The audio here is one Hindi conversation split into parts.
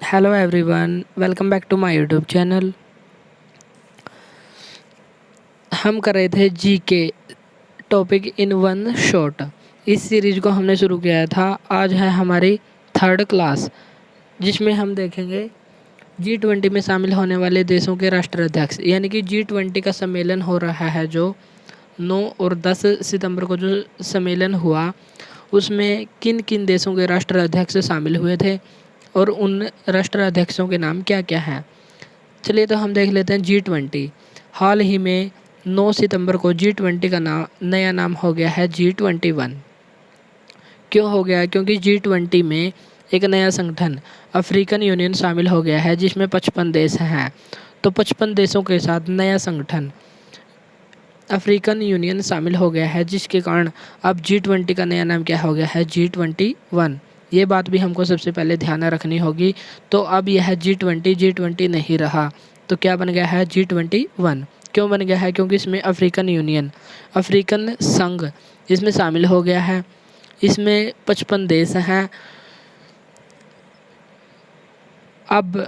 Hello everyone, welcome back to my YouTube channel. हम कर रहे थे GK topic in one shot. इस सीरीज को हमने शुरू किया था। आज है हमारी थर्ड क्लास, जिसमें हम देखेंगे G20 में शामिल होने वाले देशों के राष्ट्राध्यक्ष, यानी कि G20 का सम्मेलन हो रहा है जो 9 और 10 सितंबर को जो सम्मेलन हुआ, उसमें किन किन देशों के राष्ट्राध्यक्ष शामिल हुए थे और उन राष्ट्राध्यक्षों के नाम क्या क्या हैं। चलिए तो हम देख लेते हैं G20। हाल ही में 9 सितंबर को G20 का नया नाम हो गया है G21। क्यों हो गया? क्योंकि G20 में एक नया संगठन अफ्रीकन यूनियन शामिल हो गया है, जिसमें 55 देश हैं। तो 55 देशों के साथ नया संगठन अफ्रीकन यूनियन शामिल हो गया है, जिसके कारण अब G20 का नया नाम क्या हो गया है? G21। ये बात भी हमको सबसे पहले ध्यान में रखनी होगी। तो अब यह G20 नहीं रहा, तो क्या बन गया है? G21। क्यों बन गया है? क्योंकि इसमें अफ्रीकन यूनियन, अफ्रीकन संघ इसमें शामिल हो गया है। इसमें 55 देश हैं। अब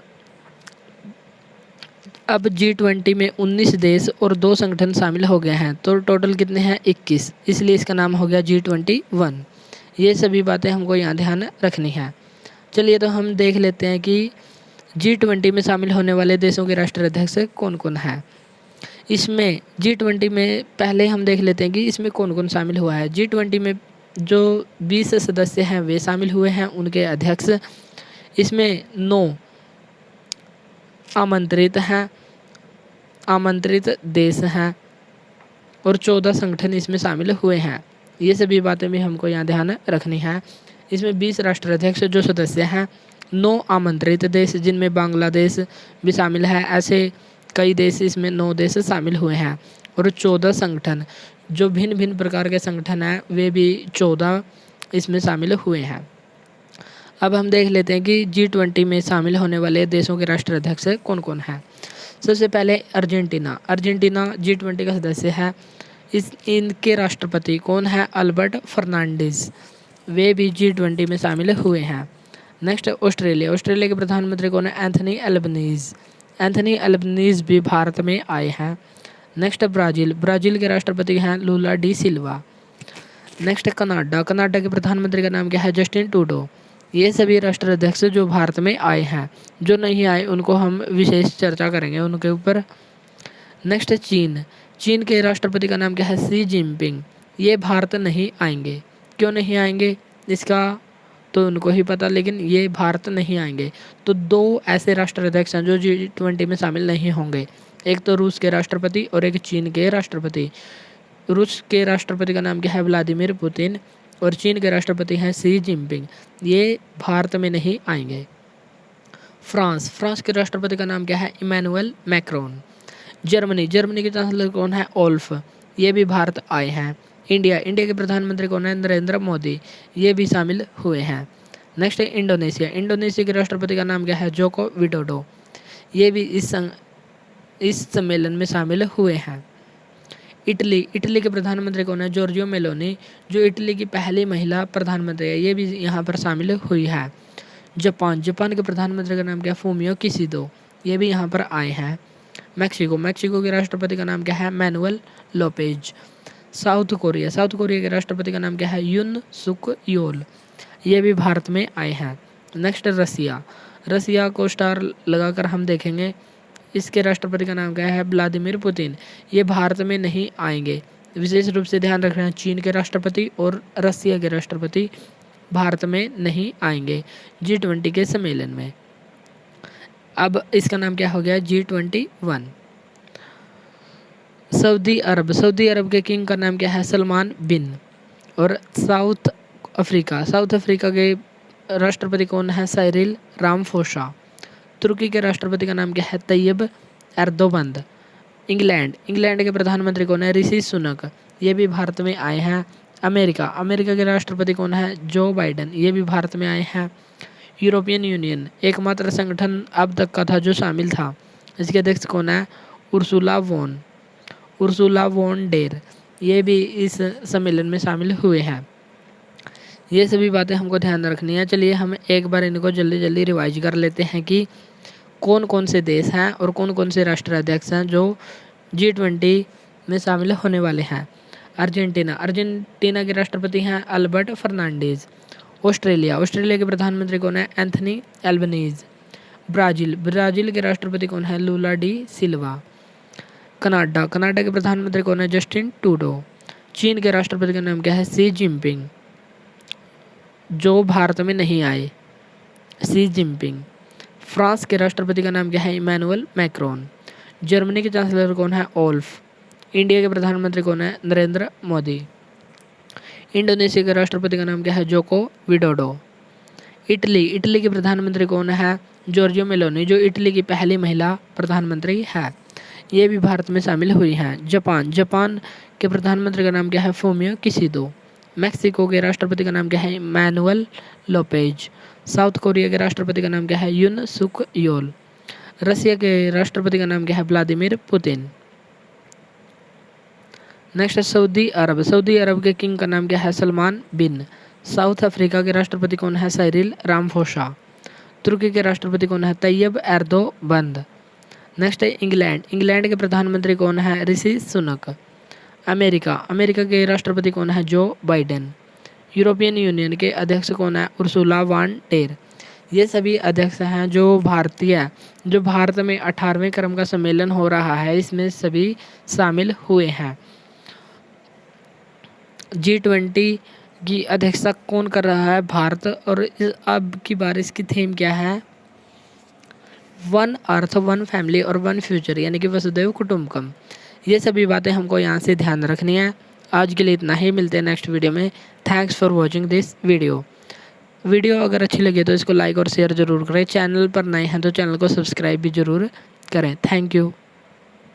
G20 में 19 देश और 2 संगठन शामिल हो गए हैं, तो टोटल कितने हैं? 21। इसलिए इसका नाम हो गया G21। ये सभी बातें हमको यहाँ ध्यान रखनी है। चलिए तो हम देख लेते हैं कि G20 में शामिल होने वाले देशों के राष्ट्राध्यक्ष कौन कौन हैं। इसमें G20 में पहले हम देख लेते हैं कि इसमें कौन कौन शामिल हुआ है। G20 में जो 20 सदस्य हैं वे शामिल हुए हैं, उनके अध्यक्ष। इसमें 9 आमंत्रित देश हैं और 14 संगठन इसमें शामिल हुए हैं। ये सभी बातें भी हमको यहाँ ध्यान रखनी है। इसमें 20 राष्ट्राध्यक्ष जो सदस्य हैं, 9 आमंत्रित देश जिनमें बांग्लादेश भी शामिल है, ऐसे कई देश इसमें 9 देश शामिल हुए हैं, और 14 संगठन जो भिन्न भिन्न प्रकार के संगठन हैं वे भी 14 इसमें शामिल हुए हैं। अब हम देख लेते हैं कि G20 में शामिल होने वाले देशों के राष्ट्राध्यक्ष कौन कौन हैं। सबसे पहले अर्जेंटीना G20 का सदस्य है। इनके राष्ट्रपति कौन है? अल्बर्ट फर्नांडिस। वे भी G20 में शामिल हुए हैं। नेक्स्ट ऑस्ट्रेलिया के प्रधानमंत्री कौन है? एंथनी अल्बनीज भी भारत में आए हैं। नेक्स्ट ब्राज़ील के राष्ट्रपति हैं लूला डी सिल्वा। नेक्स्ट कनाडा के प्रधानमंत्री का नाम क्या है? Justin Trudeau. ये सभी राष्ट्राध्यक्ष जो भारत में आए हैं, जो नहीं आए उनको हम विशेष चर्चा करेंगे उनके ऊपर। नेक्स्ट चीन के राष्ट्रपति का नाम क्या है? Xi Jinping. ये भारत नहीं आएंगे। क्यों नहीं आएंगे इसका तो उनको ही पता, लेकिन ये भारत नहीं आएंगे। तो 2 ऐसे राष्ट्राध्यक्ष हैं जो G20 में शामिल नहीं होंगे। एक तो रूस के राष्ट्रपति और एक चीन के राष्ट्रपति। रूस के राष्ट्रपति का नाम क्या है? Vladimir Putin. और चीन के राष्ट्रपति हैं शी जिनपिंग। ये भारत में नहीं आएंगे। फ्रांस के राष्ट्रपति का नाम क्या है? Emmanuel Macron. जर्मनी के चांसलर कौन है? ओल्फ। ये भी भारत आए हैं। इंडिया के प्रधानमंत्री कौन है? नरेंद्र मोदी। ये भी शामिल हुए हैं। नेक्स्ट है इंडोनेशिया के राष्ट्रपति का नाम क्या है? Joko Widodo. ये भी इस सम्मेलन में शामिल हुए हैं। इटली के प्रधानमंत्री कौन है? जॉर्जियो मेलोनी, जो इटली की पहली महिला प्रधानमंत्री है। ये भी यहाँ पर शामिल हुई है। जापान के प्रधानमंत्री का नाम क्या है? फूमियो किशिदो। ये भी यहाँ पर आए हैं। मैक्सिको के राष्ट्रपति का नाम क्या है? Manuel Lopez. साउथ कोरिया के राष्ट्रपति का नाम क्या है? यून सुक योल। ये भी भारत में आए हैं। नेक्स्ट रसिया को स्टार लगाकर हम देखेंगे। इसके राष्ट्रपति का नाम क्या है? Vladimir Putin. ये भारत में नहीं आएंगे। विशेष रूप से ध्यान रखना, चीन के राष्ट्रपति और रसिया के राष्ट्रपति भारत में नहीं आएंगे G20 के सम्मेलन में। अब इसका नाम क्या हो गया? G21। सऊदी अरब के किंग का नाम क्या है? सलमान बिन। और साउथ अफ्रीका के राष्ट्रपति कौन है? Cyril Ramaphosa. तुर्की के राष्ट्रपति का नाम क्या है? तैयब एर्दोगन। इंग्लैंड के प्रधानमंत्री कौन है? ऋषि सुनक। ये भी भारत में आए हैं। अमेरिका के राष्ट्रपति कौन है? Joe Biden. ये भी भारत में आए हैं। यूरोपियन यूनियन एकमात्र संगठन अब तक का था जो शामिल था। इसके अध्यक्ष कौन है? Ursula von der. ये भी इस सम्मेलन में शामिल हुए हैं। ये सभी बातें हमको ध्यान रखनी है। चलिए हम एक बार इनको जल्दी जल्दी रिवाइज कर लेते हैं कि कौन कौन से देश हैं और कौन कौन से राष्ट्राध्यक्ष हैं जो G20 में शामिल होने वाले हैं। अर्जेंटीना के राष्ट्रपति हैं अल्बर्ट फर्नांडीज। ऑस्ट्रेलिया के प्रधानमंत्री कौन है? Anthony Albanese. ब्राज़ील के राष्ट्रपति कौन है? लूला डी सिल्वा। कनाडा के प्रधानमंत्री कौन है? Justin Trudeau. चीन के राष्ट्रपति का नाम क्या है? शी जिनपिंग, जो भारत में नहीं आए, शी जिनपिंग। फ्रांस के राष्ट्रपति का नाम क्या है? Emmanuel Macron. जर्मनी के चांसलर कौन है? ओल्फ। इंडिया के प्रधानमंत्री कौन है? नरेंद्र मोदी। इंडोनेशिया के राष्ट्रपति का नाम क्या है? Joko Widodo. इटली के प्रधानमंत्री कौन है? जॉर्जियो मेलोनी, जो इटली की पहली महिला प्रधानमंत्री है। ये भी भारत में शामिल हुई हैं। जापान के प्रधानमंत्री का नाम क्या है? फूमियो किशिदो। मैक्सिको के राष्ट्रपति का नाम क्या है? Manuel Lopez. साउथ कोरिया के राष्ट्रपति का नाम क्या है? यून सुक योल। रसिया के राष्ट्रपति का नाम क्या है? Vladimir Putin. नेक्स्ट है सऊदी अरब के किंग का नाम क्या है? सलमान बिन। साउथ अफ्रीका के राष्ट्रपति कौन है? Cyril Ramaphosa. तुर्की के राष्ट्रपति कौन है? तैयब एर्दोगन। नेक्स्ट है इंग्लैंड के प्रधानमंत्री कौन है? ऋषि सुनक। अमेरिका के राष्ट्रपति कौन है? Joe Biden. यूरोपियन यूनियन के अध्यक्ष कौन है? Ursula van der. ये सभी अध्यक्ष हैं जो भारत में 18वें क्रम का सम्मेलन हो रहा है, इसमें सभी शामिल हुए हैं। G20 की अध्यक्षता कौन कर रहा है? भारत। और अब की बार इसकी थीम क्या है? वन अर्थ, वन फैमिली और वन फ्यूचर, यानी कि वसुधैव कुटुंबकम। ये सभी बातें हमको यहाँ से ध्यान रखनी है। आज के लिए इतना ही, मिलते हैं नेक्स्ट वीडियो में। Thanks for watching this video अगर अच्छी लगे तो इसको लाइक और शेयर ज़रूर करें। चैनल पर नए हैं तो चैनल को सब्सक्राइब भी ज़रूर करें। Thank you.